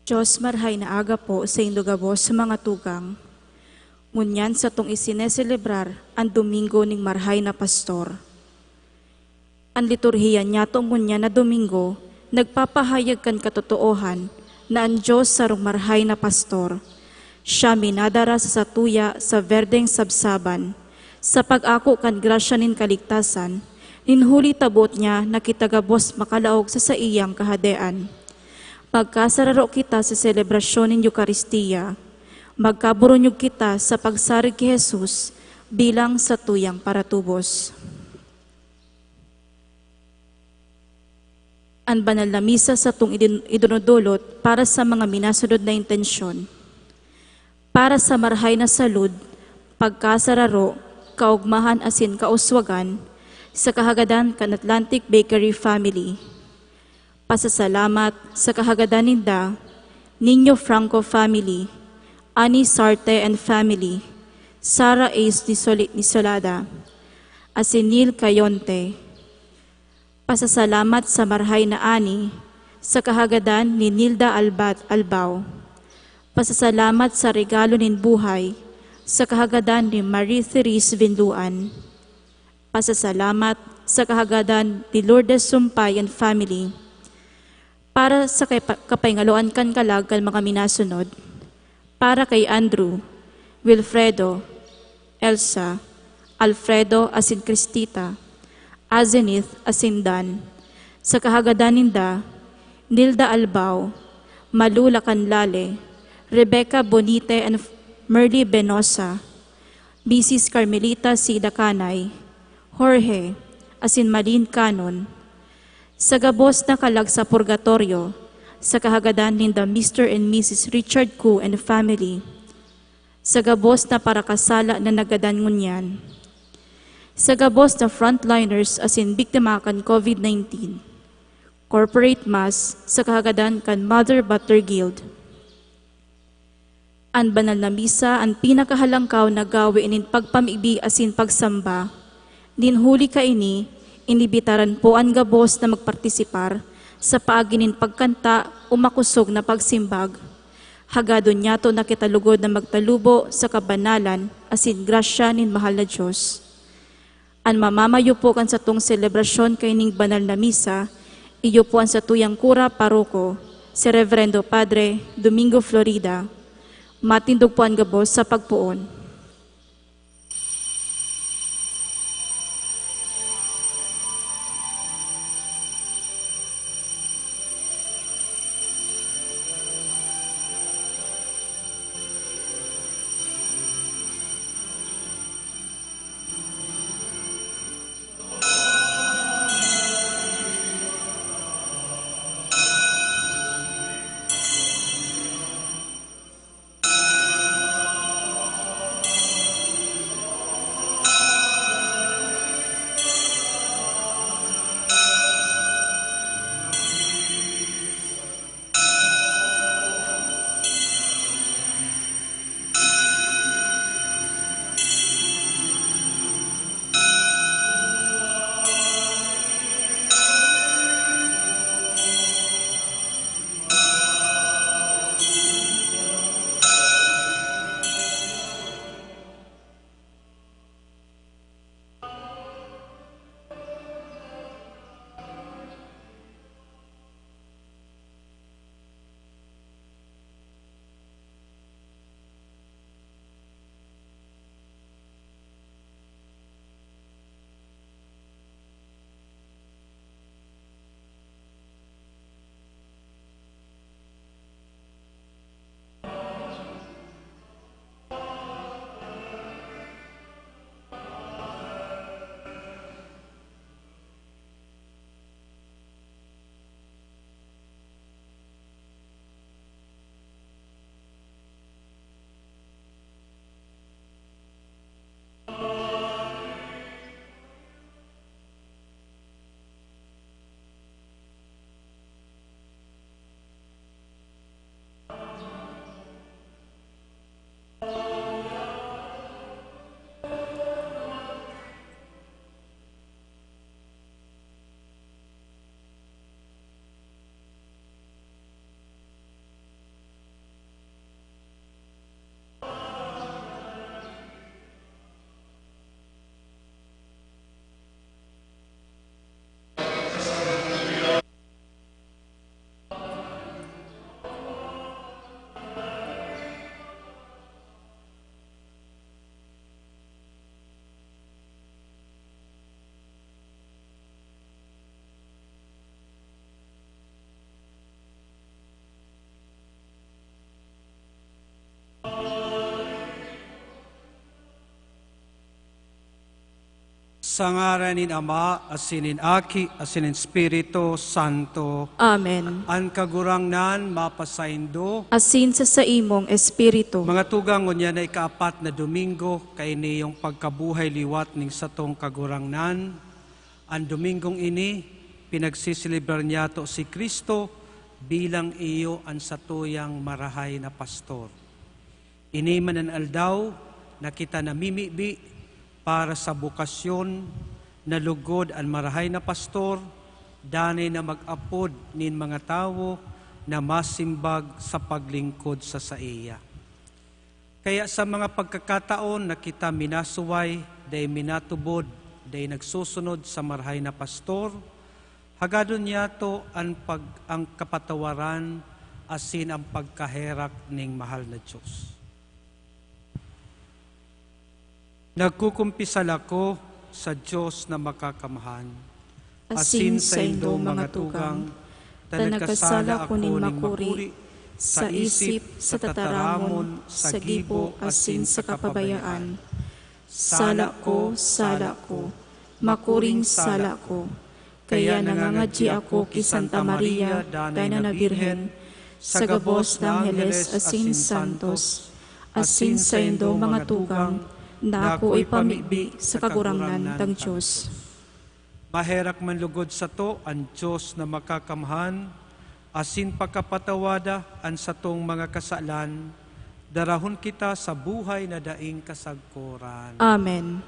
Diyos marhay na aga po sa indugabos sa mga tugang. Ngunyan sa tong isineselebrar ang Domingo ning marhay na pastor. Ang liturhiya niya tong ngunyan na Domingo, nagpapahayag kan katotoohan na ang Diyos sarong marhay na pastor. Siya minadara sa satuya sa verdeng sabsaban, sa pag-ako kan grasya nin kaligtasan, ninhuli tabot niya na kitagabos makalaog sa iyang kahadean. Pagkasararo kita sa selebrasyon ng Eucharistia, magkaburunyog kita sa pagsarig kay Jesus bilang satuyang paratubos. Ang banal na misa sa itong idinudulot para sa mga minasunod na intensyon. Para sa marhay na salud, pagkasararo, kaugmahan asin kauswagan, sa kahagadan kan Atlantic Bakery Family. Pasasalamat sa kahagadan ninda, Niño Franco Family, Ani Sarte and Family, Sara Ace Nisolada, Asinil Cayonte. Pasasalamat sa marhay na ani, sa kahagadan ni Nilda Albao. Pasasalamat sa regalo nin buhay, sa kahagadan ni Marie Therese Vinluan. Pasasalamat sa kahagadan ni Lourdes Sumpay and Family. Para sa kapayngaloan kan kalag kan mga minasunod, para kay Andrew, Wilfredo, Elsa, Alfredo asin Cristita, Azenith asin Dan, sa kahagadan ninda, Nilda Albao, Malula Canlale, Rebecca Bonite and Merly Benosa, Mrs. Carmelita Sida Canay, Jorge, asin Malin Canon, sa gabos na kalag sa purgatorio, sa kahagadan ninda Mr. and Mrs. Richard Koo and family, sa gabos na parakasala na nagadan ngunyan, sa gabos na frontliners asin biktima kan COVID-19, corporate mass sa kahagadan kan Mother Butler Guild. Ang banal na misa, ang pinakahalangkaw na gawin in pagpamibi asin pagsamba, ninhuli ka ini, inibitaran po ang gabos na magpartisipar sa paaginin pagkanta o makusog na pagsimbag. Hagadon niya to na kitalugod na magtalubo sa kabanalan asin grasya nin mahal na Diyos. Ang mamamayo po kan sa tong selebrasyon kay ning banal na misa, iyo po ang satuyang kura paroko, si Reverendo Padre Domingo Florida. Matindog po ang gabos sa pagpuon. Sa ngaran ni Ama, asinin Aki, asinin Espiritu Santo. Amen. An kagurangnan mapasaindo. Asin sa imong espiritu. Mga tugang ngunya na ikaapat na Domingo, kay niyong pagkabuhay liwat ning satong kagurangnan. Ang Domingong ini, pinagsisilibrar niya to si Kristo bilang iyo ang satuyang marahay na pastor. Ini man ang aldaw na kita namimibi para sa bukasyon na lugod ang marahay na pastor, danay na mag-apod nin mga tao na masimbag sa paglingkod sa saiya. Kaya sa mga pagkakataon na kita minasuway, day minatubod, day nagsusunod sa marahay na pastor, hagadon niya to ang kapatawaran asin ang pagkaherak ning mahal na Diyos. Nagkukumpisal ako sa Diyos na makakamahan, Asin sa indo mga tugang, ta nagkasala ko ning makuri, sa isip, sa tataramon, sa gibo, asin sa kapabayaan. Sala ko, makuring sala ko. Kaya nangangadji ako ki Santa Maria, Dayna na Birhen, sa gabos ng Angeles asin Santos, asin sa indo mga tugang, na ako ay pamibi sa kagurangnan ng Diyos. Maherak man lugod sa to ang Diyos na makakamahan, asin pagkapatawada ang satong mga kasalan, darahon kita sa buhay na daing kasagkuran. Amen.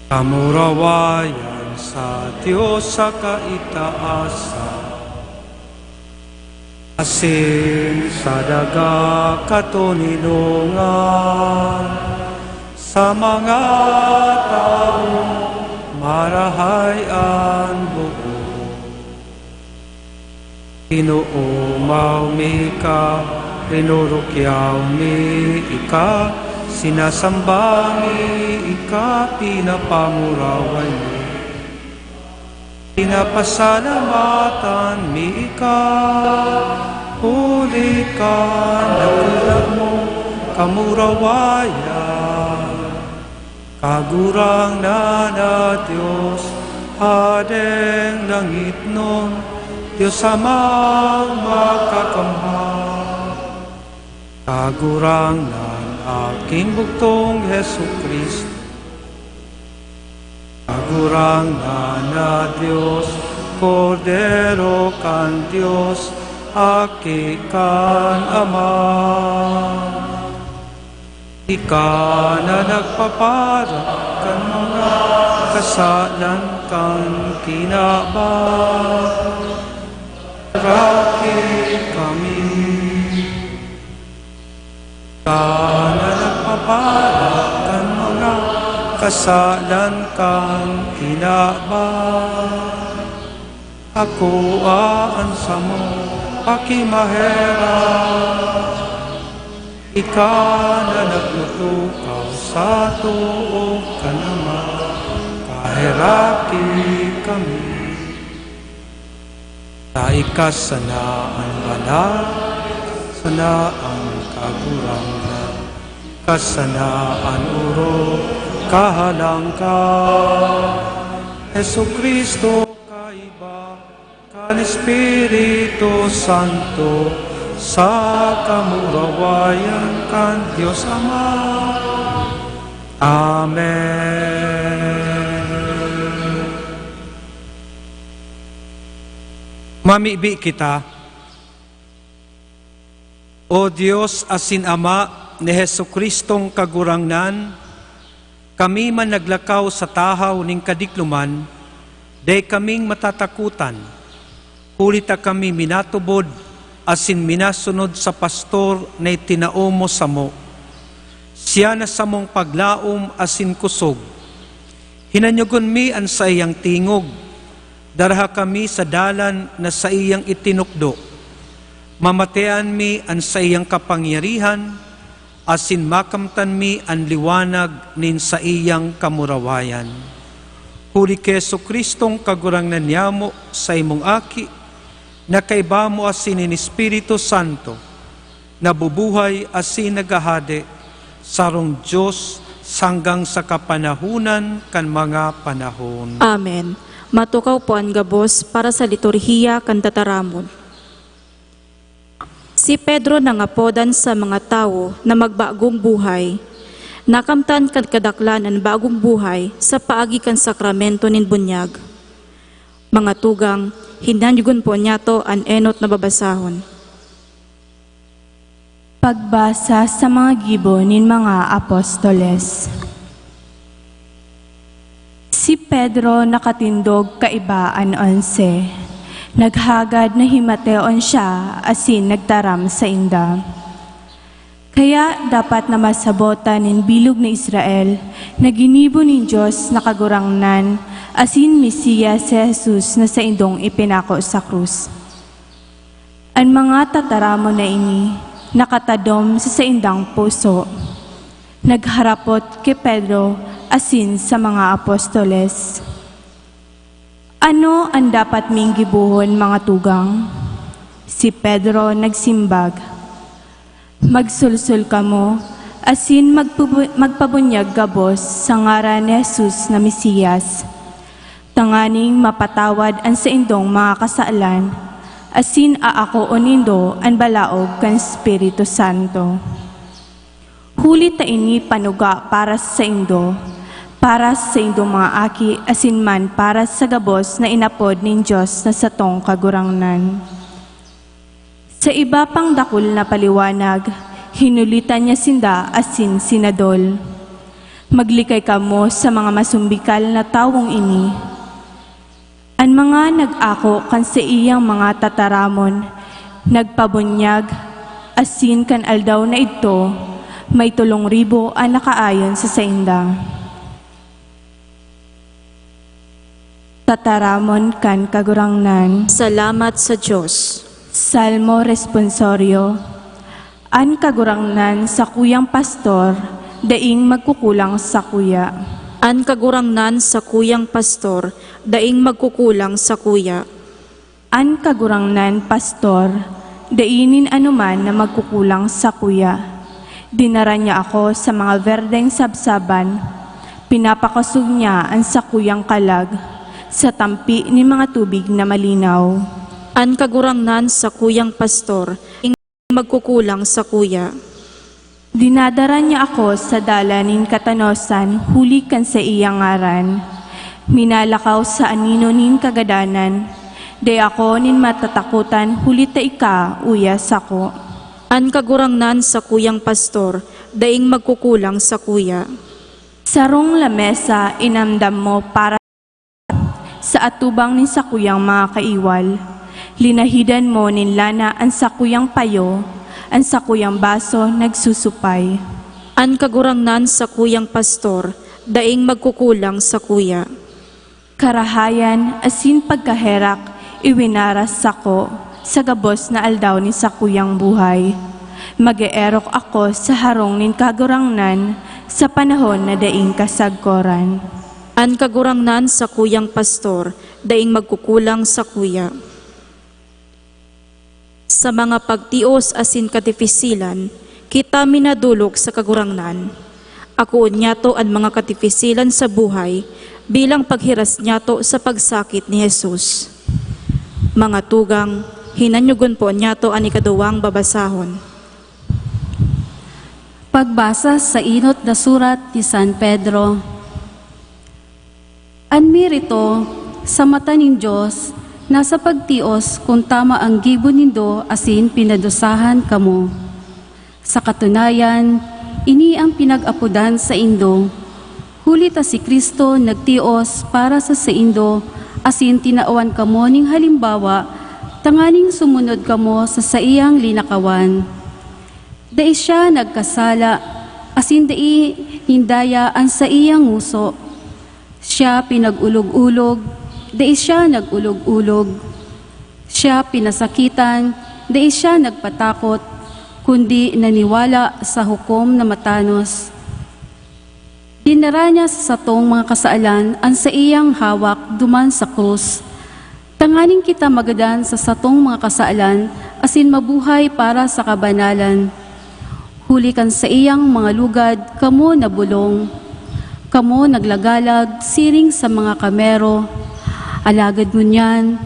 Kamurawayan sa Diyos sa kaitaasan, asin sa daga katunilungan, sa mga taong marahay ang buo. Inuumaw mi ka, rinurukyaw mi ika, sinasambangi ika, pinapamurawan mi. Pinapasalamatan mi ika, huli ka, nakulang mo, kamurawayan. Kagurang na Diyos, hadeng langit nun, Diyos amang makakamahal. Kagurang aking bugtong Hesu Kristo, kagurang na Diyos, Kordero kan Diyos, aki kan Ama. Ika na nagpapara kan mga kasalan kan kinabang, rakit kami. Ika na nagpapara kan mga kasalan kan kinabang, ako aansa mo pakimahera. Ika na naglutukaw sa tuog ka naman, kaheraki kami. Sa ikasanaan banal, sana ang kagurangan, kasanaan uro, kahalangka. Hesu Kristo, kaiba, Ang Espiritu Santo sa kamurawayan kan Diyos Ama. Amen. Mamibi kita, O Diyos asin Ama ni Jesukristong kagurangnan, kami man naglakaw sa tahaw ning kadikluman, day kaming matatakutan, hulita kami minatubod, asin minasunod sa pastor na itinao mo sa mo. Siya na sa mong paglaom asin kusog. Hinanyugon mi an sa iyang tingog, darha kami sa dalan na sa iyang itinukdo. Mamatean mi an sa iyang kapangyarihan, asin makamtan mi an liwanag nin sa iyang kamurawayan. Huli kay Jesukristong kagurangnan niyamo sa imong aki, na kaiba mo asin in Espiritu Santo, nabubuhay asin nagahade, sarong Diyos sanggang sa kapanahunan kan mga panahon. Amen. Matukaw po ang gabos para sa liturhiya kan tataramon. Si Pedro nangapodan sa mga tao na magbagong buhay. Nakamtan kan kadaklan ang bagong buhay sa paagi kan sakramento nin bunyag. Mga tugang, hinanyugon po niya to ang enot na babasahon. Pagbasa sa mga gibo nin mga apostoles. Si Pedro nakatindog kaibaan 11. Naghagad na himateon siya asin nagtaram sa inda. Kaya dapat na masabotan nin bilog na Israel na ginibo nin Diyos na kagurangnan asin Mesiyas si Jesus na sa indong ipinako sa krus. Ang mga tataramo na ini nakatadom sa indang puso. Nagharapot kay Pedro asin sa mga apostoles. Ano ang dapat ming gibuhon mga tugang? Si Pedro nagsimbag. Magsulsul kamo, asin magpabunyag gabos sa ngaran ni Jesus na Mesiyas. Tanganing mapatawad ang sa indong mga kasaalan, asin aako onindo ang balaog kan Espiritu Santo. Huli ta ini panuga para sa indo, para sa indong mga aki, asin man para sa gabos na inapod nin Diyos na satong kagurangnan. Sa iba pang dakul na paliwanag, hinulitan niya sinda asin sinadol. Maglikay kamo sa mga masumbikal na tawong ini. Ang mga nag-ako kan sa iyang mga tataramon, nagpabunyag, asin kan aldaw na ito, may 3,000 ang nakaayon sa sainda. Tataramon kan kagurangnan. Salamat sa Diyos. Salmo responsorio. An kagurangnan sa kuyang pastor, daing magkukulang sa kuya. An kagurangnan sa kuyang pastor, daing magkukulang sa kuya. An kagurangnan pastor, dainin anuman na magkukulang sa kuya. Dinara niya ako sa mga verdeng sabsaban, pinapakasug niya ang sa kuyang kalag, sa tampi ni mga tubig na malinaw. An kagurangnan sa kuyang pastor, daing magkukulang sa kuya. Dinadara niya ako sa dalanin katanosan, huli kan sa iyang ngaran. Minalakaw sa anino nin kagadanan, day ako nin matatakutan, huli ta ika, uyas ako. An kagurangnan sa kuyang pastor, daing magkukulang sa kuya. Sarong lamesa inamdam mo para sa atubang nin sakuyang mga kaiwal. Linahidan mo nin lana ang sakuyang payo, ang sakuyang baso nagsusupay. An kagurangnan sa kuyang pastor, daing magkukulang sa kuya. Karahayan asin pagkaherak, iwinaras sako sa gabos na aldaw ni sakuyang buhay. Mag-eerok ako sa harong nin kagurangnan sa panahon na daing kasagkoran. An kagurangnan sa kuyang pastor, daing magkukulang sa kuya. Sa mga pagtios asin katifisilan, kita minadulok sa kagurangnan. Ako nyato ang mga katifisilan sa buhay bilang paghiras nyato sa pagsakit ni Jesus. Mga tugang, hinanyugon po niyato ang ikaduwang babasahon. Pagbasa sa inot na surat ni San Pedro. Anmirito, sa mata ning Diyos, nasa pagtios kung tama ang gibo nindo asin pinadusahan kamo. Sa katunayan, ini ang pinag-apudan sa indo. Huli ta si Kristo nagtios para sa indo, asin tinaawan kamo ning halimbawa, tanganing sumunod kamo sa saiyang linakawan. Dai siya nagkasala, asin dai hindaya ang sa iyang nguso. Siya pinag-ulog-ulog, dai siya nag-ulog-ulog. Siya pinasakitan, dai siya nagpatakot, kundi naniwala sa hukom na matanos. Dinara niya sa satong mga kasaalan ang sa iyang hawak duman sa krus. Tanganing kita magadan sa satong mga kasaalan, asin mabuhay para sa kabanalan. Huli kan sa iyang mga lugad, kamo nabulong. Kamo naglagalag, siring sa mga kamero. Alagad mo niyan,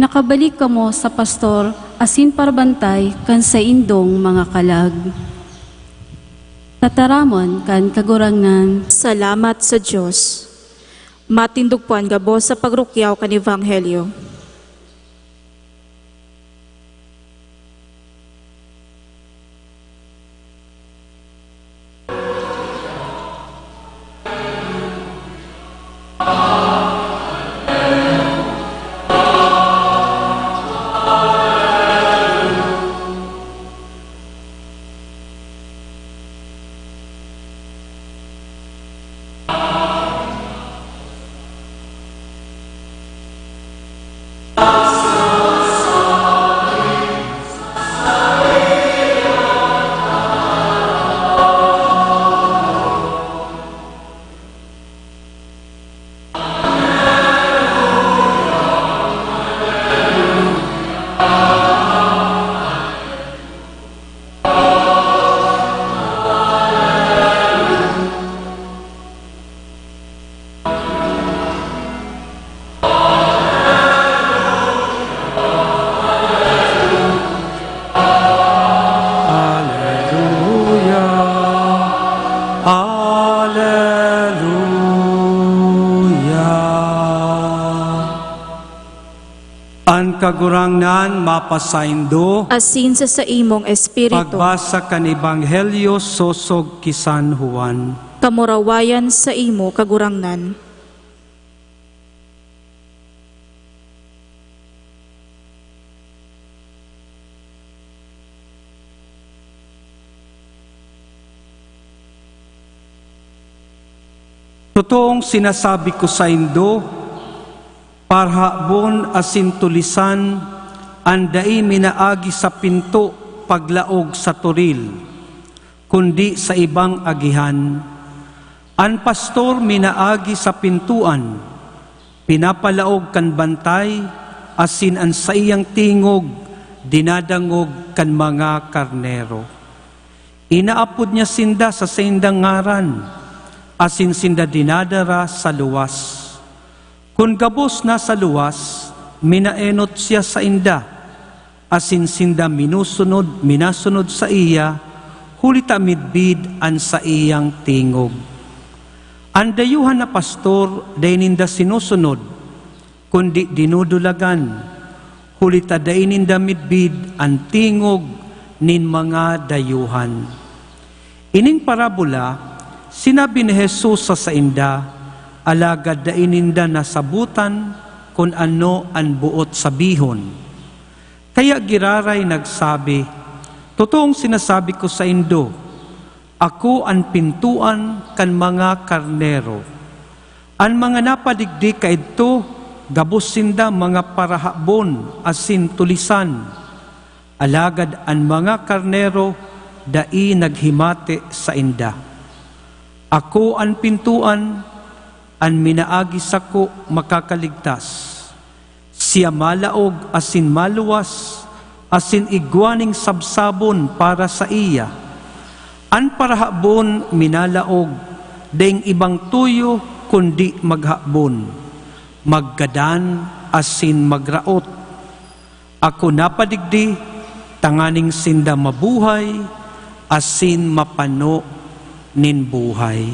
nakabalik kamo sa pastor, asin parbantay kan sa indong mga kalag. Tataramon kan kagurangnan. Salamat sa Diyos. Matindog po ang gabos sa pagrukyaw kan Ebanghelyo. An kagurangnan mapasaindo, Asin sa imong espiritu, pagbasa kan Ebanghelyo sosog ki San Juan. kamurawayan sa imo kagurangnan. Totoong sinasabi ko sa indo, parhabon asin tulisan, andai minaagi sa pinto paglaog sa turil, kundi sa ibang agihan. An pastor minaagi sa pintuan, pinapalaog kan bantay, asin an sa iyang tingog, dinadangog kan mga karnero. Inaapod niya sinda sa sindang ngaran, asin sinda dinadara sa luwas. Kung gabos na sa luwas, minaenot siya sa inda, asin sinda minasunod sa iya, hulita midbid an sa iyang tingog. Ang dayuhan na pastor, day ninda sinusunod, kundi dinudulagan, hulita day ninda midbid an tingog nin mga dayuhan. Ining parabola, sinabi ni Jesus sa inda, alagad da ininda nasabutan kung ano ang buot sabihon. Kaya giraray nagsabi, totoong sinasabi ko sa indo, ako ang pintuan kan mga karnero. Ang mga napadigdi kaidto, gabos sinda mga parahabon asin tulisan. Alagad ang mga karnero, dai naghimate sa inda. Ako ang pintuan, ang minaagi sako makakaligtas. Siya malaog asin maluwas, asin igwaning sabsabon para sa iya. An parahabon minalaog, deng ibang tuyo kundi maghabon. Maggadan asin magraot, Ako napadigdi, tanganing sinda mabuhay, asin mapano nin buhay.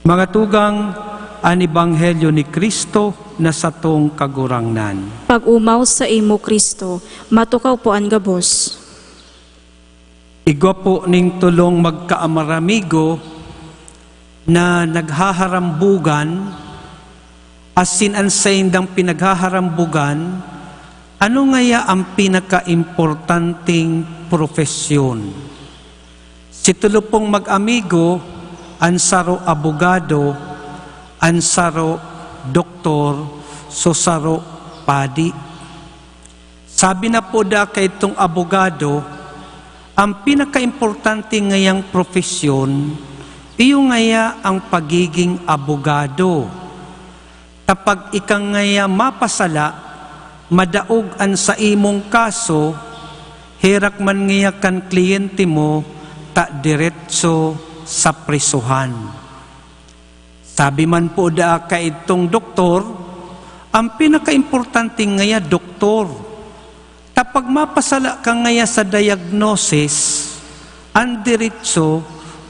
Mga tugang, an Ebanghelyo ni Kristo na satong kagurangnan. Pag-umaw sa imo Kristo, matukaw po ang gabos. Igwa po ning tulong magkaamaramigo na naghaharambugan, asin ang saindang pinaghaharambugan, ano ngaya ang pinaka-importanting profesyon? Si tulo pong mag-amigo, ang saro abogado, ang saro doktor, so saro padi. Sabi na po da kay itong abogado, ang pinaka-importante ngayang profesyon, iyo ngaya ang pagiging abogado. Kapag ikang ngaya mapasala, madaog an sa imong kaso, hirak man ngaya kan kliyente mo, ta diretso sa prisuhan. Sabi man po da kay itong doktor, ang pinaka-importante ngaya doktor. Kapag mapasala ka ngaya sa diagnosis, ang diretso,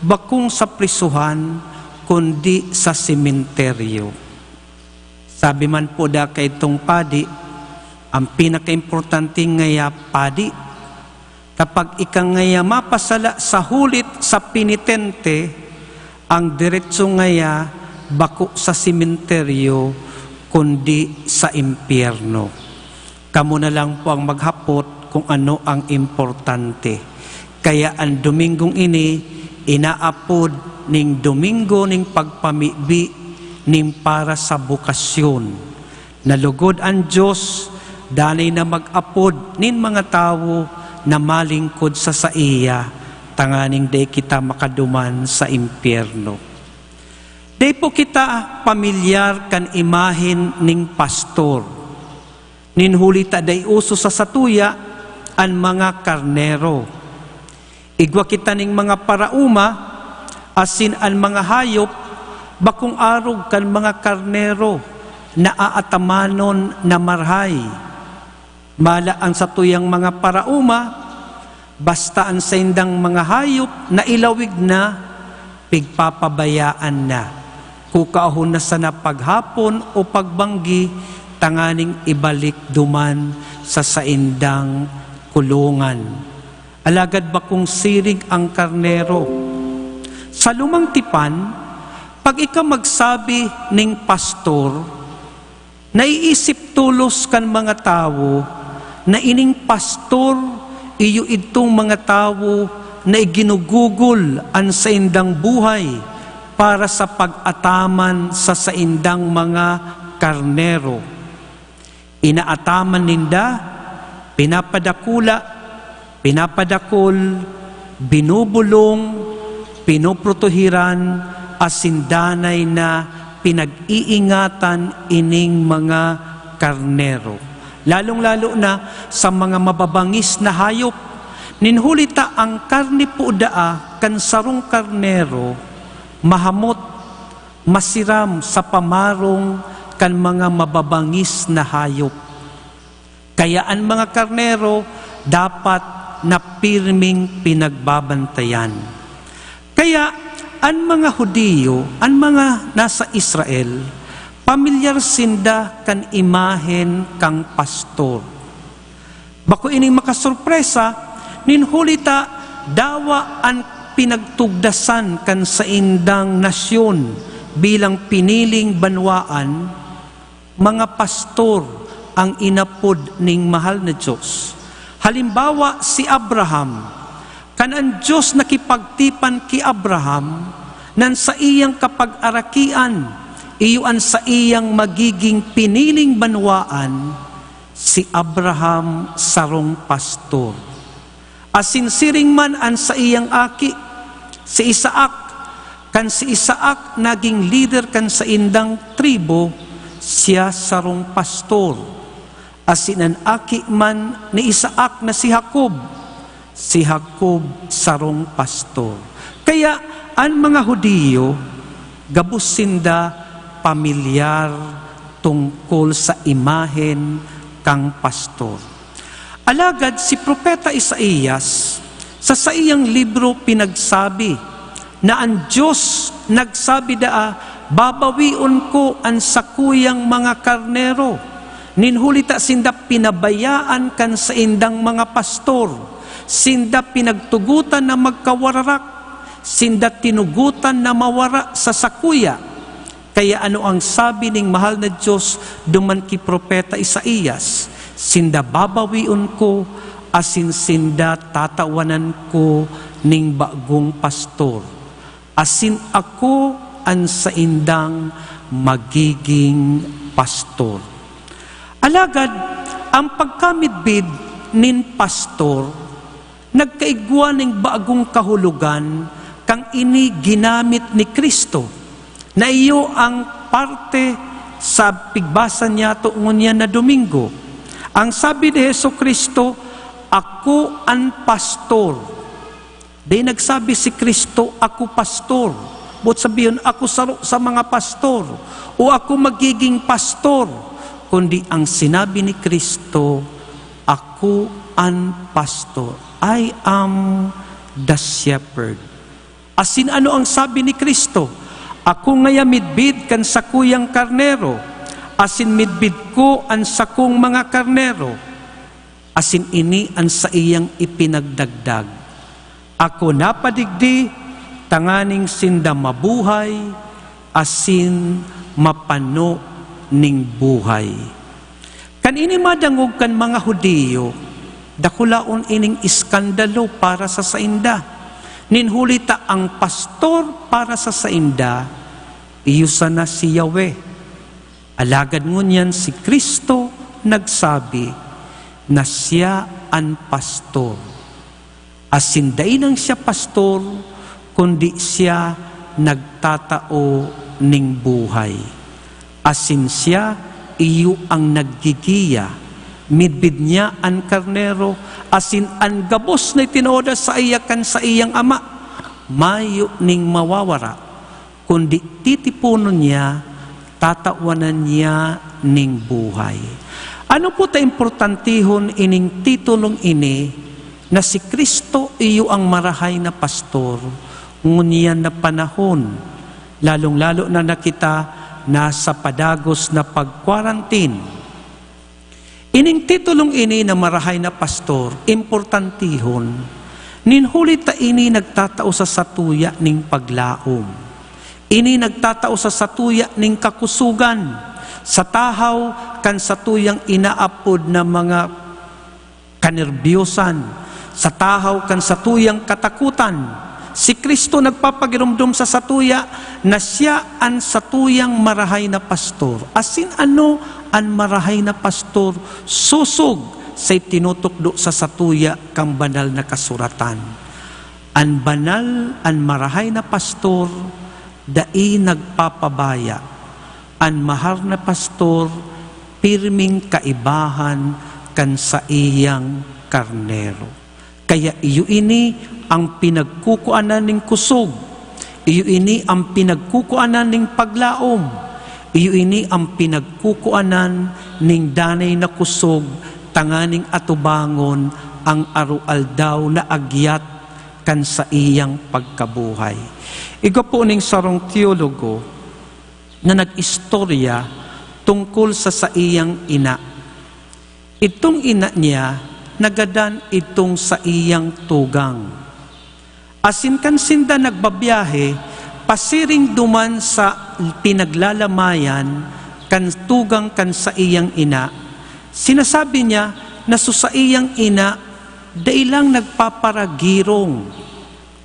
bakong sa prisuhan, kundi sa sementeryo. Sabi man po da kay itong padi, ang pinaka-importante ngaya padi. Kapag ika ngaya mapasala sa hulit sa penitente, ang diretso ngaya, bako sa sementeryo, kundi sa impyerno. Kamu na lang po ang maghapot kung ano ang importante. Kaya ang Domingong ini, inaapod ning Domingo ning pagpamibi ning para sa bukasyon. Nalugod ang Diyos, danay na mag-apod nin mga tao na malingkod sa iya, tanganing day kita makaduman sa impyerno. Day po kita pamilyar kan imahin ning pastor. Ninhulita day uso sa satuya ang mga karnero. Igwa kita ning mga parauma, asin ang mga hayop, bakong arog kan mga karnero, na aatamanon na marhay. Mala ang satuyang mga parauma, basta ang saindang mga hayop na ilawig na, pigpapabayaan na. Kukaahon na sana paghapon o pagbanggi, tanganing ibalik duman sa saindang kulungan. Alagad ba kung sirig ang karnero? Sa lumang tipan, pag ikaw magsabi ning pastor, naiisip tulos kan mga tao, na ining pastor, iyo itong mga tao na iginugugol ang saindang buhay para sa pag-ataman sa saindang mga karnero. Inaataman ninda, pinapadakol, binubulong, pinuprotohiran, asindanay na pinag-iingatan ining mga karnero. Lalong-lalo na sa mga mababangis na hayop, ninhulita ang karni po daa kan sarong karnero, mahamot, masiram sa pamarong kan mga mababangis na hayop. Kaya ang mga karnero dapat na pirming pinagbabantayan. Kaya ang mga Hudiyo, ang mga nasa Israel, pamilyar sinda kan imahen kang pastor. Bako ining makasurpresa, ninhulita dawa ang pinagtugdasan kan sa indang nasyon bilang piniling banwaan, mga pastor ang inapod ning mahal na Diyos. Halimbawa, si Abraham, kanan Diyos nakipagtipan ki Abraham, nan sa iyang kapag-arakian, iyon sa iyang magiging piniling banwaan, si Abraham sarong pastor. Asinsiring man an sa iyang aki, si Isaac, kan si Isaac naging leader kan sa indang tribo, siya sarong pastor. Asinan aki man ni Isaac na si Jacob sarong pastor. Kaya ang mga Hudiyo, gabus sinda pamilyar tungkol sa imahen kang pastor. Alagad si Propeta Isaías, sa iyang libro pinagsabi, na ang Diyos nagsabi babawion ko ang sakuyang mga karnero, ninhulita sinda pinabayaan kan sa indang mga pastor, sinda pinagtugutan na magkawararak, sinda tinugutan na mawara sa sakuya. Kaya ano ang sabi ng mahal na Diyos duman ki Propeta Isaías? Sinda babawion ko, asin sinda tatawanan ko ning bagong pastor. Asin ako ang sa indang magiging pastor. Alagad, ang pagkamidbid nin pastor, nagkaigwa ng bagong kahulugan kang ini ginamit ni Kristo, na iyo ang parte sa pigbasa niya tuungon niya na Domingo. Ang sabi ni Jesucristo, ako ang pastor. Di nagsabi si Kristo, ako pastor. But sabihin, ako saro sa mga pastor. O ako magiging pastor. Kundi ang sinabi ni Kristo, ako ang pastor. I am the shepherd. Asin ano ang sabi ni Kristo? Ako ngaya midbid kan sakuyang karnero, asin midbid ko ang sakong mga karnero, asin ini ang sa iyang ipinagdagdag. Ako napadigdi, tanganing sinda mabuhay, asin mapano ning buhay. Kan ini madangog kan mga Hudiyo, dakulaon ining iskandalo para sa sainda. Ninhulita ang pastor para sa sainda, iyusa na si Yahweh. Alagad ngunyan si Kristo nagsabi na siya ang pastor. Asinday nang siya pastor, kundi siya nagtatao ning buhay. Asin siya iyo ang naggigiya, midbid niya ang karnero, asin ang gabos na itinoda sa iyakan sa iyang ama, mayo ning mawawara, kundi titipunon niya, tatawanan niya ning buhay. Ano po ta importantihon ining titulong ini, na si Kristo iyo ang marahay na pastor, ngunyan na panahon, lalong-lalo na nakita nasa padagos na pag-quarantine. Ining titulong ini na marahay na pastor, importantihon, ninhulita ini nagtatao sa satuya ning paglaom. Ini nagtatao sa satuya ning kakusugan, sa tahaw kan satuyang inaapod na mga kanerbyosan, sa tahaw kan satuyang katakutan. Si Kristo nagpapagirumdum sa satuya na siya ang satuyang marahay na pastor. Asin ano ang marahay na pastor? Susog sa tinutukdo sa satuya kang banal na kasuratan. Ang banal, ang marahay na pastor, dai nagpapabaya. Ang mahal na pastor, pirming kaibahan kan sa iyang karnero. Kaya iyo ini ang pinagkukuanan ng kusog. Iyo ini ang pinagkukuanan ng paglaom. Iyo ini ang pinagkukuanan ng danay na kusog, tanganing atubangon ang arualdaw na agyat kan sa iyang pagkabuhay. Igo po ning sarong teologo na nag-istorya tungkol sa iyang ina. Itong ina niya, nagadan itong sa iyang tugang. Asin kan sinda nagbabiyahe, pasiring duman sa pinaglalamayan, kan tugang kan sa iyang ina. Sinasabi niya na sa iyang ina, dailang nagpaparagirong.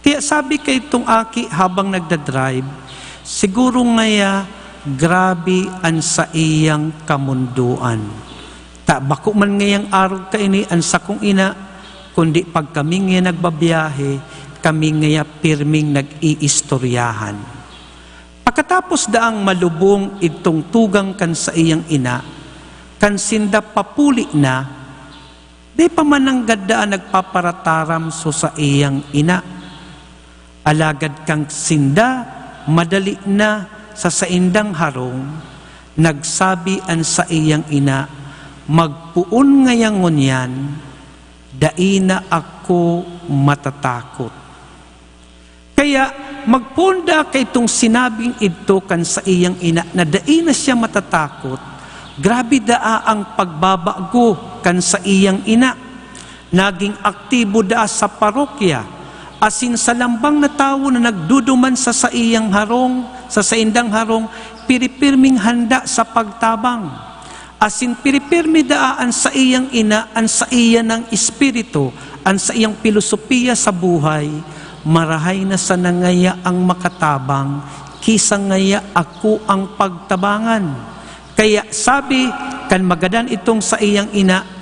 Kaya sabi kay itong aki habang nagdadrive, siguro ngaya grabe ang sa iyang kamunduan. Bako man ngayang araw ka ini ang sakong ina, kundi pag kami ngayon nagbabiyahe, kami ngaya pirming nag-iistoryahan. Pagkatapos daang malubong itong tugang kan sa iyang ina, kan sinda papuli na, di pa man ang gadaan nagpaparataram so sa iyang ina. Alagad kang sinda, madali na sa saindang harong, nagsabi ang sa iyang ina, magpuon ngayang ngunyan, daina ako matatakot. Kaya magpunda kay itong sinabing ito kan sa iyang ina na daina siya matatakot, grabe daa ang pagbabago kan sa iyang ina. Naging aktibo daa sa parokya, asin sa lambang na tao na nagduduman sa iyang harong, sa saindang harong, piripirming handa sa pagtabang. Asin piripirmi daan sa iyang ina, an sa iya ng espiritu, an sa iyang filosofiya sa buhay, marahay na sa nangaya ang makatabang, kisa ngaya ako ang pagtabangan. Kaya sabi, kan magadan itong sa iyang ina,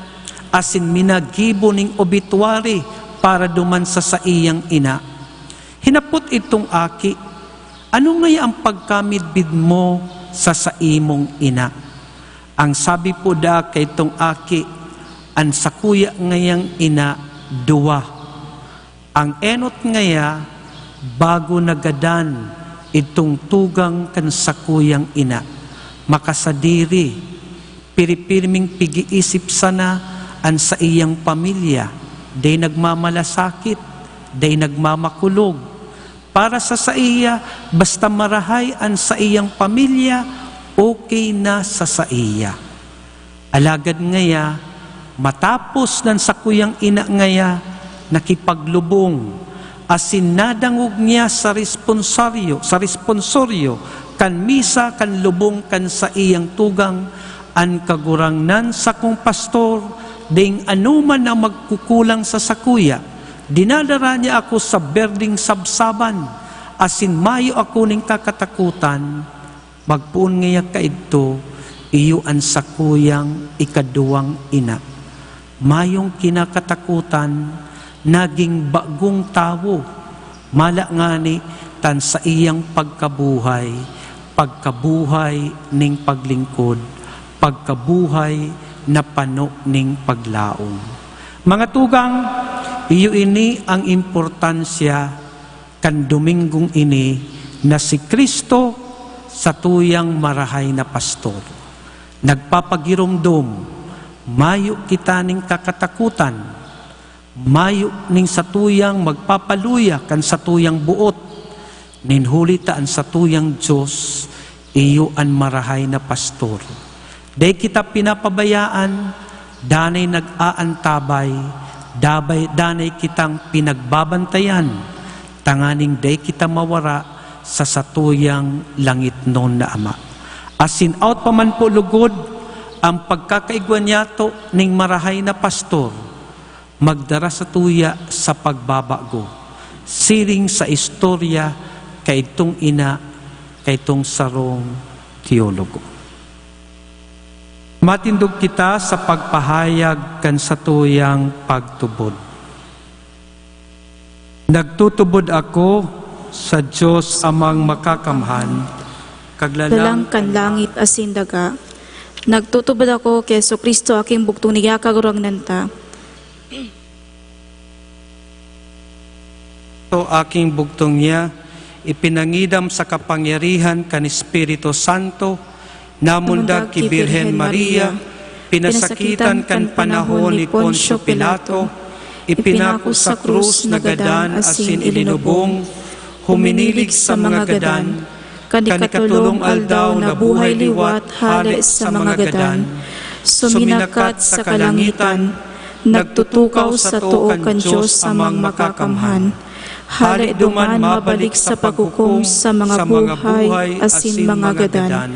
asin minagibo ning obituary para duman sa iyang ina. Hinapot itong aki, ano ngaya ang pagkamidbid mo sa imong ina? Ang sabi po da kay itong aki, ang sakuya ngayang ina, duwa. Ang enot ngaya, bago nagadan itong tugang kan sakuyang ina, makasadiri, piripirming pigiisip sana an sa iyang pamilya, day nagmamalasakit, day nagmamakulog, para sa iya, basta marahay an sa iyang pamilya, okay na sa iya. Alagad ngaya, matapos ng sakuyang ina ngaya, nakipaglubong, asin nadangog niya sa responsoryo, kan misa, kan lubong, kan sa iyang tugang, an kagurangnan sa kong pastor, ding anuman ang magkukulang sa sakuya, dinadara niya ako sa berding sabsaban, asin mayo ako ning kakatakutan, magpuon ngaya kaidto, iyo an sakuyang ikaduwang ina. Mayong kinakatakutan, naging bagong tao, mala ngani tan sa iyang pagkabuhay ning paglingkod, pagkabuhay na pano ning paglaom. Mga tugang, iyo ini ang importansya kan Dominggong ini na si Kristo sa tuyang marahay na pastor. Nagpapagiromdom, mayo kita ning kakatakutan, mayo ning satuyang magpapaluya kan satuyang buot, ninhulitaan satuyang Diyos, iyo an marahay na pastor. Day kita pinapabayaan, danay nag-aantabay, danay kitang pinagbabantayan, tanganing day kita mawara sa satuyang langit non na Ama. Asin out pa man po lugod, ang pagkakaigwan yato ning marahay na pastor, magdara sa tuya sa pagbabago, siring sa istorya kay itong ina, kay itong sarong teologo. Matindog kita sa pagpahayag kan sa tuyang pagtubod. Nagtutubod ako sa Diyos amang makakamhan, Dalang kan langit asin daga. Nagtutubod ako kay Kristo aking buktong niya kagurang nanta. Ito aking bugtong niya, ipinangidam sa kapangyarihan kan Espiritu Santo, namundag ki Birhen Maria, pinasakitan kan panahon ni Poncio Pilato, ipinako sa krus na gadan asin ilinubong, huminilig sa mga gadan, kanikatulong aldaw na buhay liwat hali sa mga gadan, suminakat sa kalangitan, nagtutukaw sa tuo kan Diyos amang makakamhan, hali duman mabalik sa paghukom sa mga buhay asin mga gadan.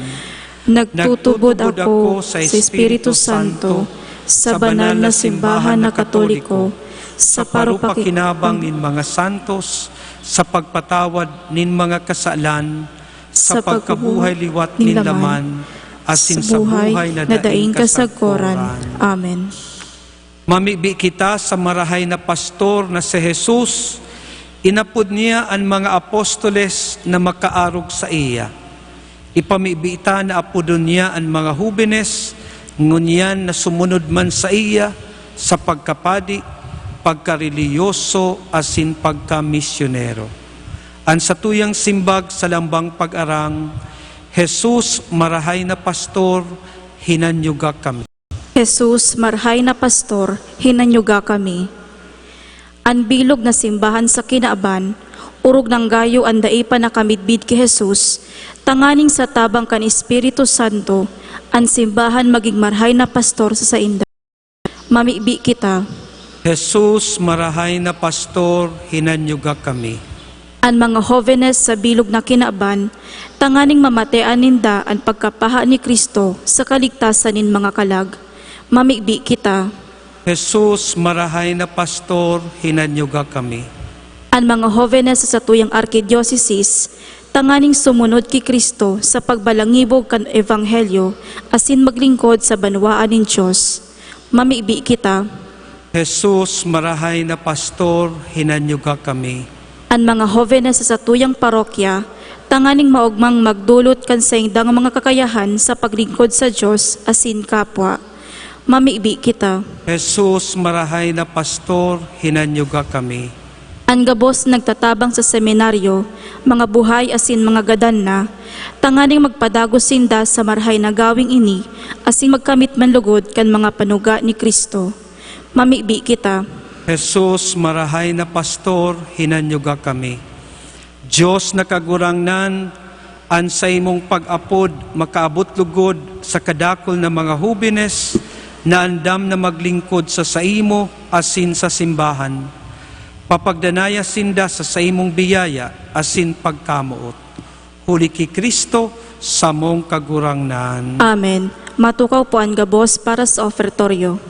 Nagtutubod ako sa Espiritu Santo, sa banal na simbahan na Katoliko, sa parupakinabang nin mga santos, sa pagpatawad nin mga kasalan, sa pagkabuhay liwat nin laman, asin sa buhay na daing kasagkoran. Amen. Mamibi kita sa marahay na pastor na si Jesus, inapod niya ang mga apostoles na makaarog sa iya. Ipamibita na apodon niya ang mga hubines, ngunyan na sumunod man sa iya, sa pagkapadi, pagkareliyoso, asin pagkamisyonero. Ang satuyang simbag sa lambang pag-arang, Jesus, marahay na pastor, hinanyuga kami. Jesus, marhay na pastor, hinanyuga kami. An bilog na simbahan sa kinaaban, urog ng gayo ang daipa na kamidbid ki Jesus, tanganing sa tabang kan Espiritu Santo, ang simbahan maging marhay na pastor sa sainda. Mamibi kita. Jesus, marahay na pastor, hinanyuga kami. Ang mga hovenes sa bilog na kinaaban, tanganing mamatean ninda ang pagkapaha ni Kristo sa kaligtasan nin mga kalag. Mamibi kita. Jesus, marahay na pastor, hinanyuga kami. Ang mga hovenes sa tuyang arkidiocese, tanganing sumunod ki Kristo sa pagbalangibog kan Ebanghelyo, asin maglingkod sa banwaan nin Diyos. Mamibi kita. Jesus, marahay na pastor, hinanyuga kami. Ang mga hovenes sa tuyang parokya, tanganing maugmang magdulot kan sa indang mga kakayahan sa paglingkod sa Diyos, asin kapwa. Mamibi kita. Jesus, marahay na pastor, hinanyuga kami. Ang gabos nagtatabang sa seminaryo, mga buhay asin mga gadan na, tanganing magpadagos sinda sa marhay na gawing ini, asin magkamit manlugod kan mga panuga ni Kristo. Mamibi kita. Jesus, marahay na pastor, hinanyuga kami. Diyos na kagurangnan, an sa imong pag-apod, makaabot lugod sa kadakol na mga hubines, na andam na maglingkod sa saimo, asin sa simbahan. Papagdanaya sinda sa saimong biyaya, asin pagkamuot. Huli ki Kristo, sa mong kagurangnan. Amen. Matukaw po ang gabos para sa ofertoryo.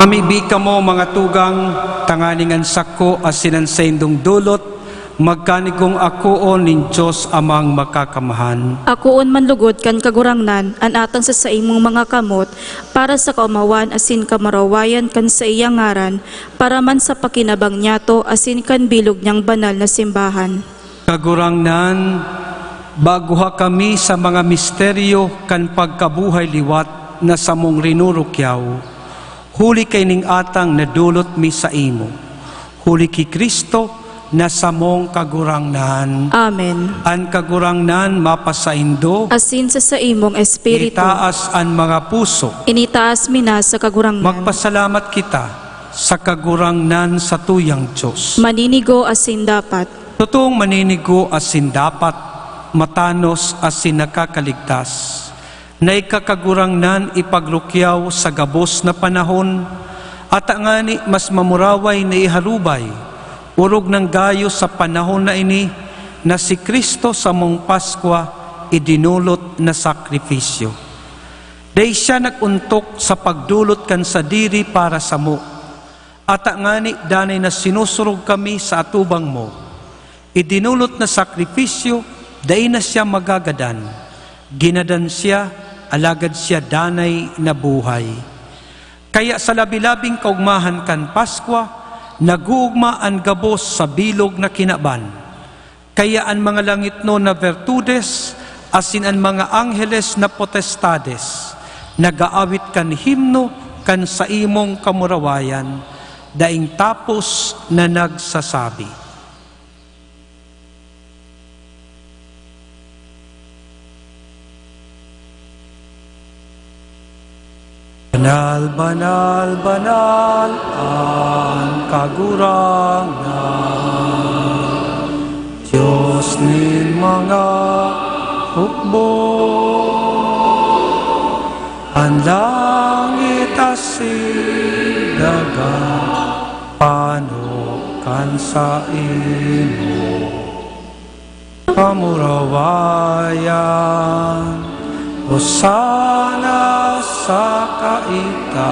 Amibi kamo mga tugang, tanganingan sako asinan sa indong dulot, magkanigong akuon nin Diyos amang makakamahan. Akuon manlugod kan kagurangnan, an atang sa saimong mga kamot, para sa kaumawan asin kamarawayan kan sa iyang ngaran, para man sa pakinabang niyato asin kan bilog niyang banal na simbahan. Kagurangnan, baguha kami sa mga misteryo kan pagkabuhay liwat na samong rinurukyaw. Huli kay ning atang nadulot mi sa imo. Huli ki Kristo na samong kagurangnan. Amen. An kagurangnan mapasaindo, Asin sa saimong espiritu, itaas an mga puso. initaas mina sa kagurangnan. Magpasalamat kita sa kagurangnan sa tuyang Diyos. Maninigo asin dapat, Totoong maninigo asin dapat, matanos asin nakakaligtas. Na ikakagurangnan ipaglukyaw sa gabos na panahon, At ngani mas mamuraway na iharubay, urog ng gayo sa panahon na ini, na si Kristo sa mong Paskwa idinulot na sakripisyo. Dahil siya naguntok sa pagdulot kan sa diri para sa mo. At ngani danay na sinusurog kami sa atubang mo. Idinulot na sakripisyo, dahil na siya magagadan. Ginadan siya, alagad siya danay na buhay. Kaya sa labi-labing kaugmahan kan Paskwa, nagugma ang gabos sa bilog na kinaban. Kaya ang mga langit no na virtudes, asin ang mga angheles na potestades, nagaawit kan himno kan sa imong kamurawayan, daing tapos na nagsasabi. Banal, banal, banal, ang kagurangan, Diyos ni mga hukbo, ang langit asin dagat, panukan sa imo, kamurawayan, Hosana sa kaitaasan.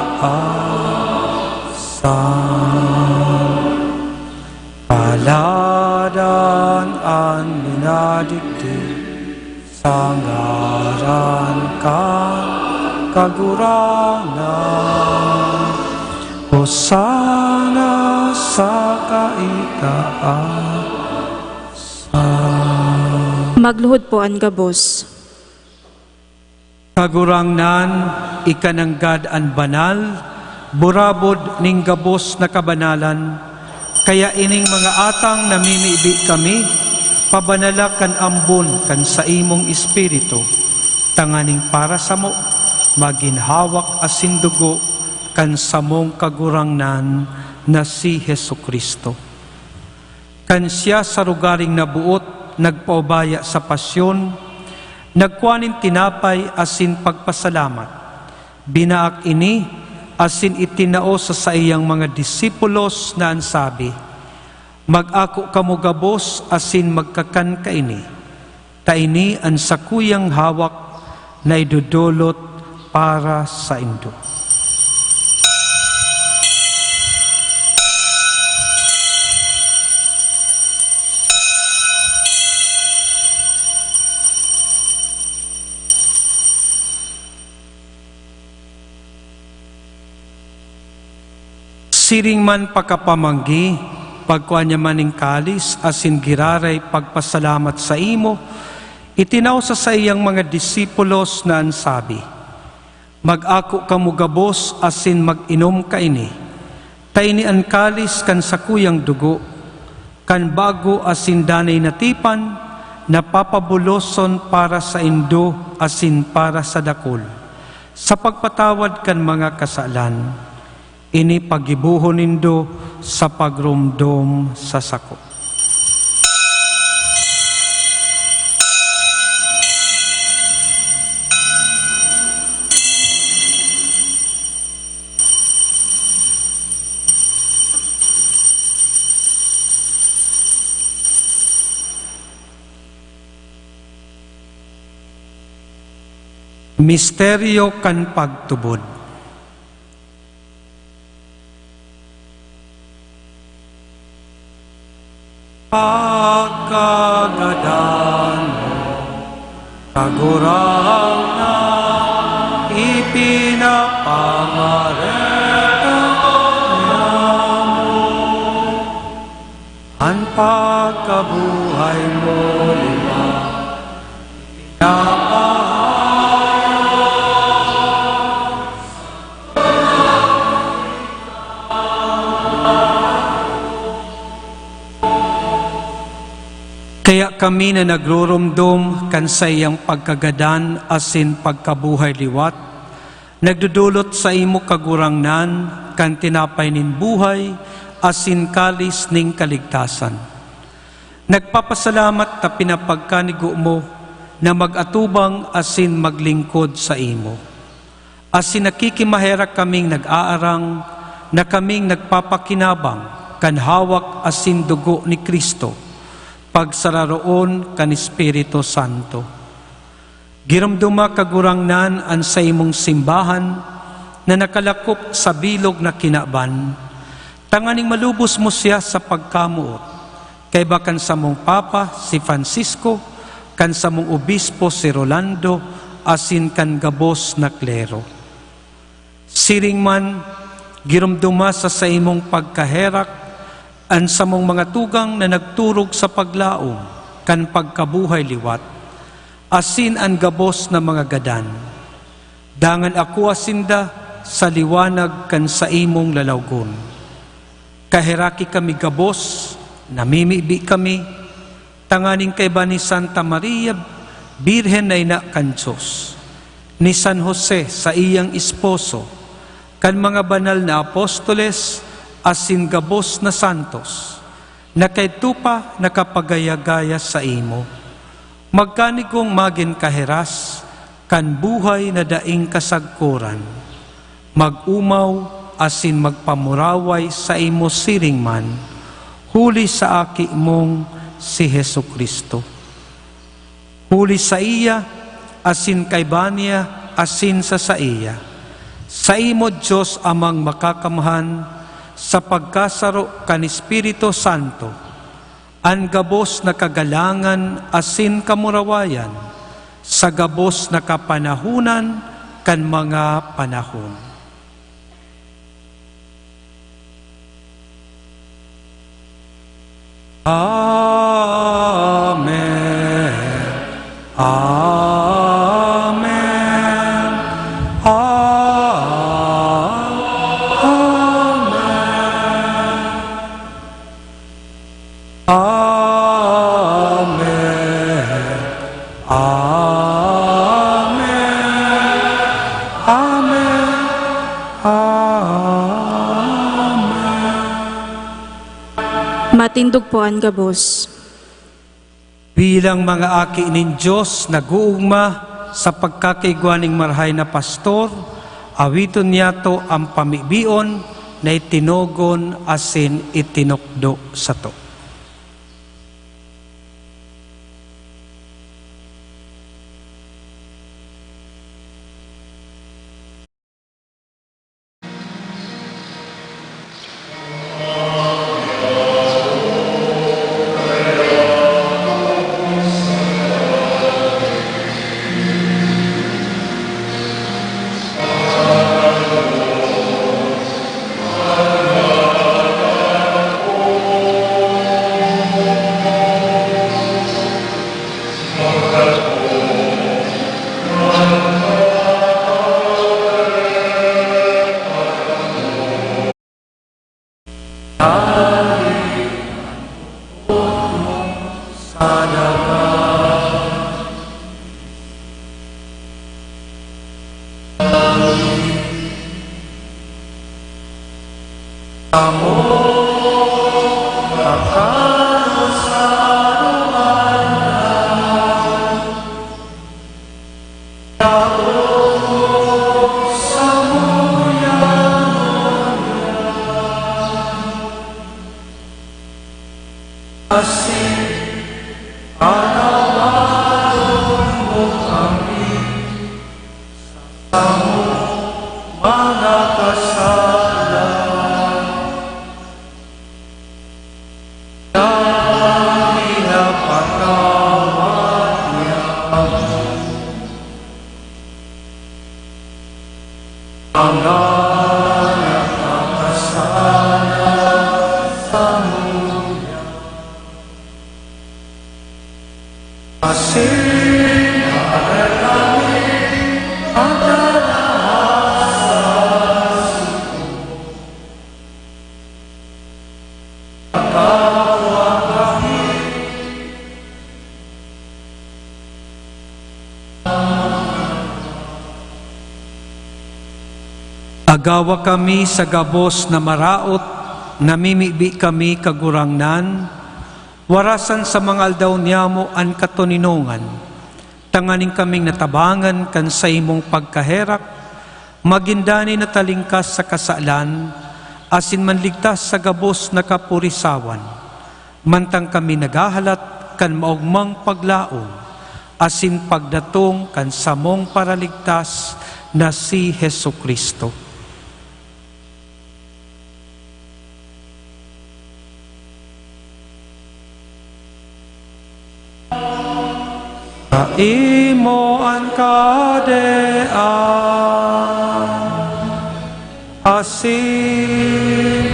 Paladan ang minadigdig sa ngaran kan kagurangan. Hosana sa kaitaasan. Magluhod po ang gabos. Kagurangnan, ikananggad an banal, burabod ning gabos na kabanalan, kaya ining mga atang namimibi kami, pabanala kan ambon kan sa imong espiritu, tanganing para sa mo, maginhawak asin dugo kan samong kagurangnan na si Hesukristo. Kan siya sa rugaring nabuot, nagpaubaya sa pasyon, nagkuanin tinapay asin pagpasalamat. Binaak ini asin itinao sa iyang mga disipulos na ansabi, mag-ako kamo gabos asin magkakan kaini. Taini ang sakuyang hawak na idudulot para sa indo. Siring man pagkapamanggi, pagkuha niya maning kalis, asin giraray pagpasalamat sa imo, itinaw sa iyang mga disipulos na ansabi, mag-ako kamo gabos asin mag-inom kaini, taini ang kalis kan sakuyang dugo, kan bago asin danay natipan, napapabuloson para sa indo asin para sa dakol, sa pagpatawad kan mga kasalan, ini pagibuhon nindo sa pagrumdom sa sako. Misteryo kan pagtubod. Pagkagadan mo, kagurangan, ipinapangareta mo. Ang pagkabuhay mo, lima, kaya kami na nagrurumdum kan sa iyang pagkagadan asin pagkabuhay liwat, nagdudulot sa imo kagurangnan kan tinapay nin buhay asin kalis ning kaligtasan. Nagpapasalamat ta pinapagkanigo mo na mag-atubang asin maglingkod sa imo. Asin nakikimahera kaming nag-aarang na kaming nagpapakinabang kan hawak asin dugo ni Kristo, pagsararoon kan Espiritu Santo. Giramduma kagurangnan an sa imong simbahan na nakalakop sa bilog na kinaban, tanganing malubos mo siya sa pagkamuot, kay bakan sa mong Papa si Francisco, kan sa mong Obispo si Rolando, asin kan gabos na klero. Siring man, giramduma sa imong pagkaherak, an sa mong mga tugang na nagturog sa paglaom, kan pagkabuhay liwat, asin ang gabos na mga gadan. Dangan ako asinda sa liwanag kan sa imong lalawgon. Kahiraki kami gabos, namimibi kami, tanganing kay ba ni Santa Maria, Birhen na ina kan Diyos, ni San Jose sa iyang esposo, kan mga banal na apostoles, asin gabos na santos, na kay tupa nakapagaya-gaya sa imo. Magkanigong magin kaheras, kan buhay na daing kasagkuran. Mag-umaw, asin magpamuraway sa imo siring man, huli sa aki mong si Hesu Kristo. Huli sa iya, asin kay baniya, asin sa iya. Sa imo Diyos amang makakamahan, sa pagkasaro kan Espiritu Santo, ang gabos na kagalangan asin kamurawayan, sa gabos na kapanahunan kan mga panahon. Amen. Amen. Amen. Amen. Amen. Amen. Matindog po ang gabos. Bilang mga aki nin Diyos, nag-uugma sa pagkakaigwaning marhay na pastor, awiton niyato ang pamibion na itinogon asin itinukdo sa to. Agawa kami sa gabos na maraot, namimibi kami kagurangnan, warasan sa mga aldaw niyamo an katoninongan, tanganing kaming natabangan kan sa imong pagkaherak, magindani na talingkas sa kasalan, asin manligtas sa gabos na kapurisawan. Mantang kami nagahalat kan maugmang paglaom, asin pagdatong kan samong paraligtas na si Hesu Kristo. Imo ang kadean, asin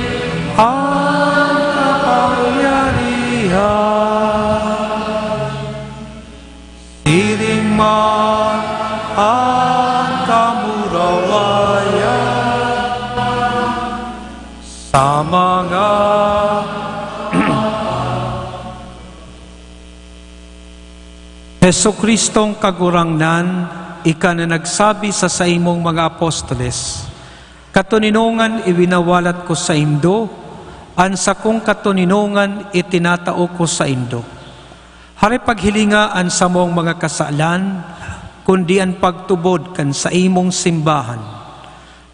ang kapangyarihan, siring man ang kamurawayan, sa mga Hesu Kristong kagurangnan, ika na nagsabi sa imong mga apostoles, katuninongan iwinawalat ko sa indo, an sa kong katuninongan itinatao ko sa indo. Hari paghilingaan sa mong mga kasalan, kundi ang pagtubod kan sa imong simbahan.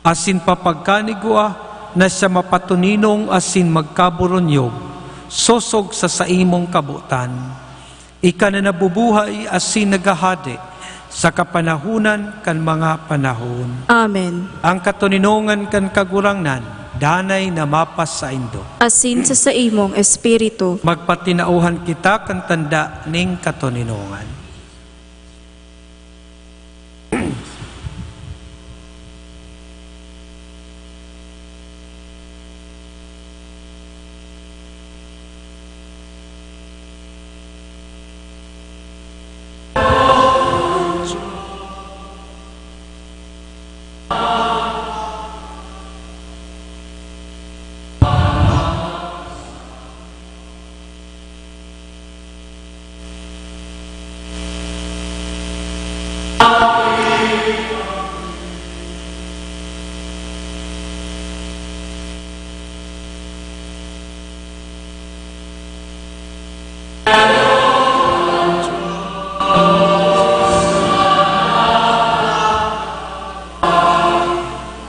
Asin papagkanigwa na siya mapatuninong asin magkaburonyog, sosog sa imong kabutan. Ika na nabubuhay asin nagahade sa kapanahunan kan mga panahon. Amen. Ang katuninongan kan kagurangnan, danay na mapas sa indo. Asin sa imong espiritu. Magpatinauhan kita kan tanda ning katuninongan.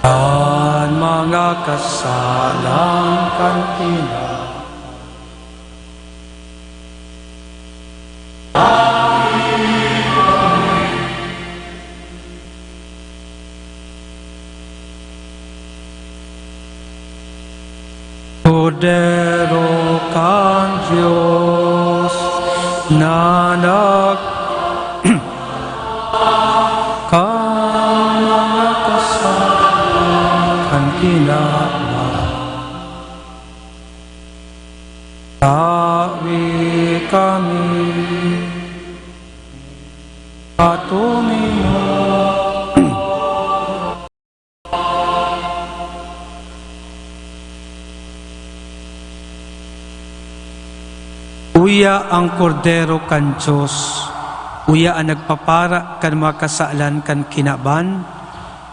Ang mga kasalang kantina, Kordero kang Diyos na kang mga kasalan kinama. Tawi kami patuloy mo. Uya ang kordero kan Diyos, uya ang nagpapara kan makasalan kan kinaban,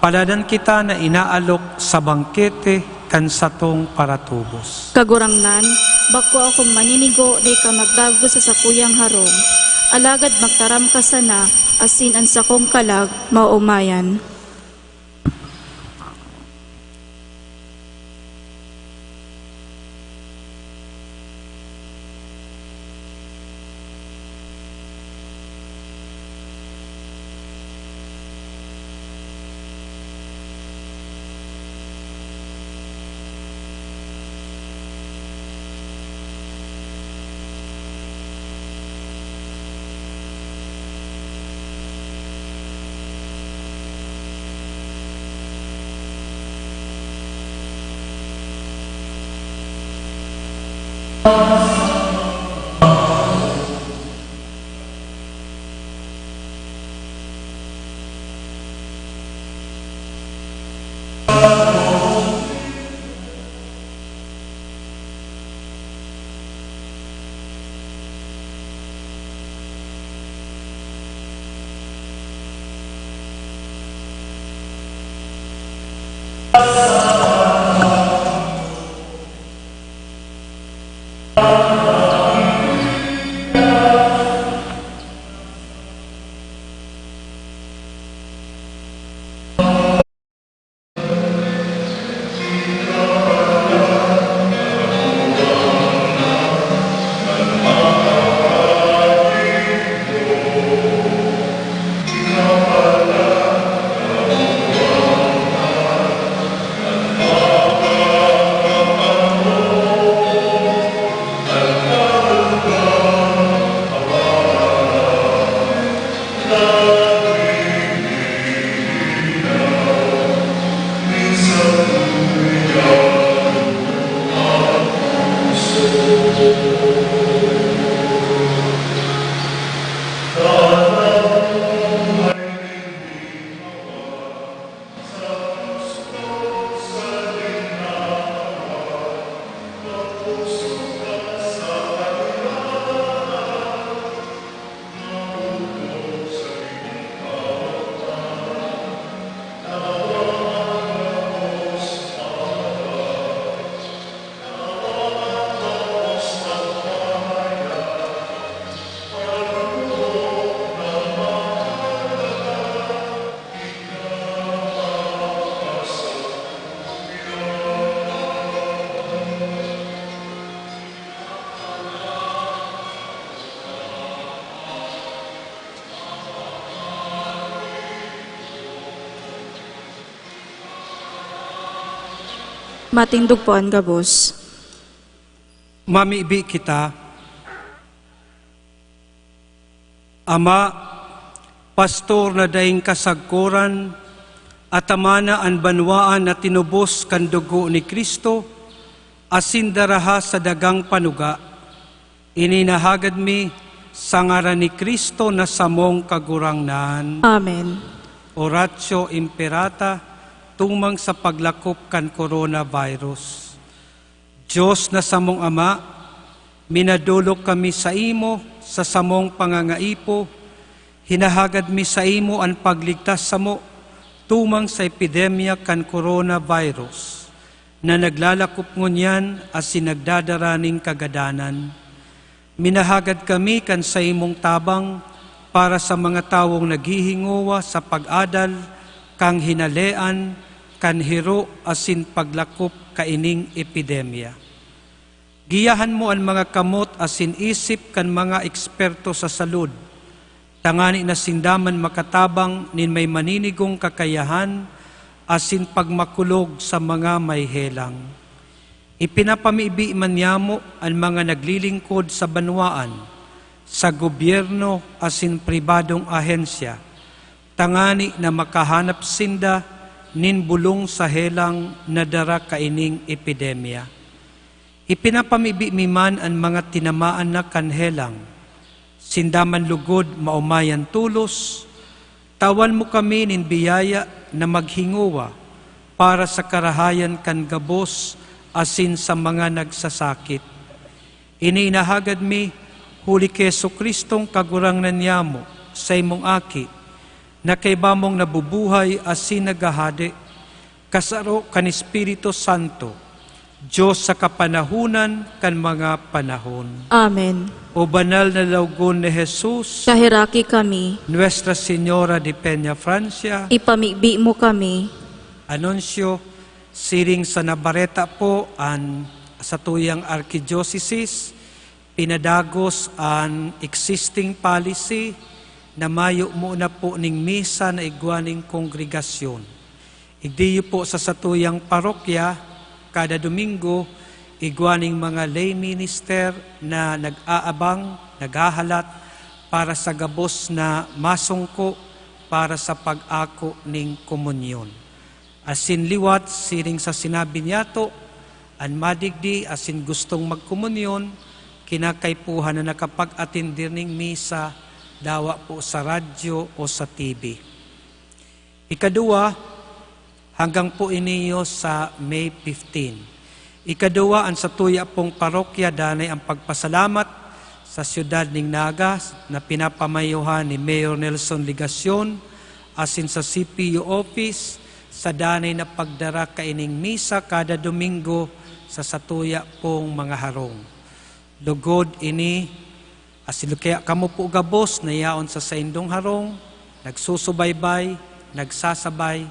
paladan kita na inaalok sa bangkete kan satong paratubos. Kagurangnan, bako akong maninigo di ka magdago sa sakuyang harong. Alagad magtaram ka sana, asin ang sakong kalag, maumayan. Matindog po ang gabos. Mamiibi kita, Ama, pastor na daing kasagkuran, at amana ang banwaan na tinubos kan dugo ni Kristo, asin daraha sa dagang panuga, ininahagad mi sa ngaran ni Kristo na samong kagurangnan. Amen. Oratio Imperata, tumang sa paglakop kan coronavirus. Diyos na samong Ama, minadulok kami sa imo sa samong pangangaipo, hinahagad mi sa imo ang pagligtas samo tumang sa epidemya kan coronavirus na naglalakop ngunyan as sinagdadaraning kagadanan. Minahagad kami kan sa imong tabang para sa mga tawong naghihinguwa sa pag-adal kang hinalean kan hiro asin paglakop kaining epidemya. Giyahan mo ang mga kamot asin isip kan mga eksperto sa salud, tangani na sindaman makatabang nin may maninigong kakayahan asin pagmakulog sa mga may helang. Ipinapamibi man yamo ang mga naglilingkod sa banwaan, sa gobyerno asin pribadong ahensya, tangani na makahanap sinda nin bulong sa helang na dara kaining epidemya. Ipinapamibi man ang mga tinamaan na kanhelang, sindaman lugod maumayan tulos, tawan mo kami nin biyaya na maghinguwa para sa karahayan kan gabos asin sa mga nagsasakit. Ininahagad mi, huli kay Jesucristong kagurangnan niyamo sa imong aki, na kay bamong nabubuhay asin nagahade, kasaro kan Espiritu Santo, Diyos sa kapanahunan kan mga panahon. Amen. O banal na lawgon ni Jesus, Kahiraki kami, Nuestra Señora de Peña Francia, ipamibi mo kami. Anunsyo, siring sa Navarrete po ang sa tuyang arkidiocese, pinadagos ang existing policy na mayo muna po ning misa na igwaning kongregasyon. Igdiyo po sa satuyang parokya, kada Domingo, igwaning mga lay minister na nag-aabang, naghahalat para sa gabos na masungko para sa pag-ako ning komunyon. Asin liwat, siring sa sinabi niyato, an madigdi asin gustong magkomunyon, kinakaipuhan na nakapag-atindir ning misa, dawa po sa radyo o sa TV. Ikadua, hanggang po iniyo sa May 15. Ikadua, ang sa tuya pong parokya, danay ang pagpasalamat sa siyudad ning Naga na pinapamayuhan ni Mayor Nelson Ligacion, asin sa CPU office, sa danay na pagdara kaining misa kada Domingo sa satuya pong mga harong. Lugod ini, asin kaya kamo po gabos na yaon sa saindong harong, nagsusubaybay, nagsasabay,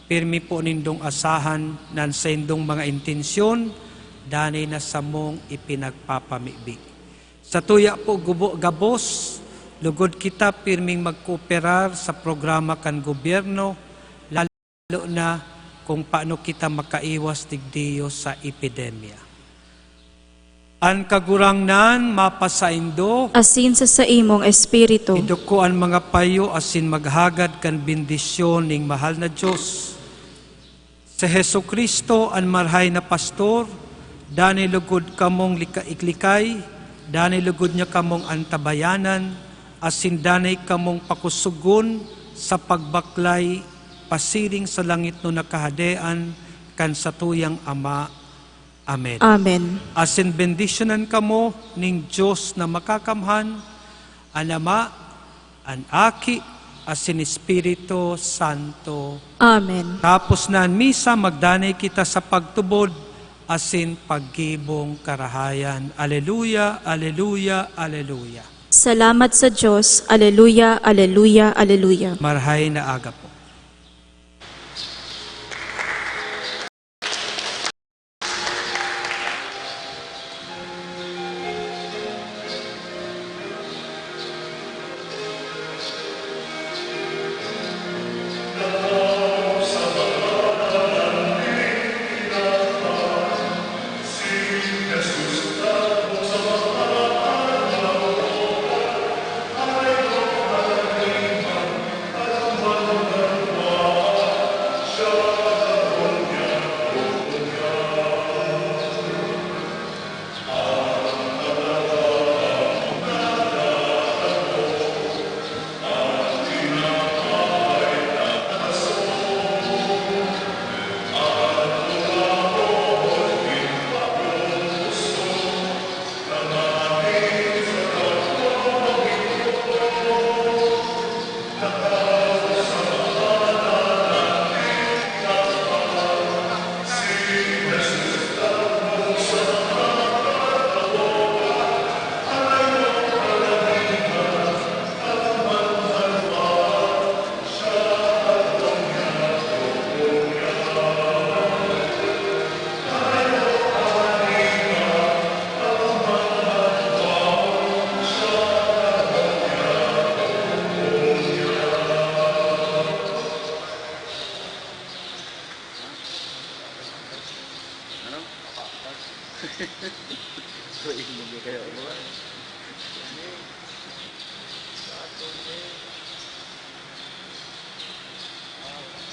pirmi po nindong asahan nan sa indong mga intensyon, danay na samong ipinagpapamibi. Sa tuya po gabos, lugod kita pirming magkooperar sa programa kan gobyerno, lalo na kung paano kita makaiwas digdiyo sa epidemya. An kagurangnan mapasaindo, Asin sa imong espiritu. iduko ang mga payo asin maghagad kan bendisyon ning mahal na Diyos. Sa Jesucristo ang marhay na pastor, danay lugod kamong iklikay, danay lugod niya kamong antabayanan, asin danay kamong pakusugon sa pagbaklay, pasiring sa langit no nakahadean, kan sa tuyang Ama. Amen. Amen. Asin bendisyonan kamo ning Diyos na makakamhan, ang Ama, ang Aki, asin Espiritu Santo. Amen. Tapos na ang misa, magdanay kita sa pagtubod, asin paggibong karahayan. Aleluya, aleluya, aleluya. Salamat sa Diyos. Aleluya, aleluya, aleluya. Marhay na aga po. Tuig mo kayo.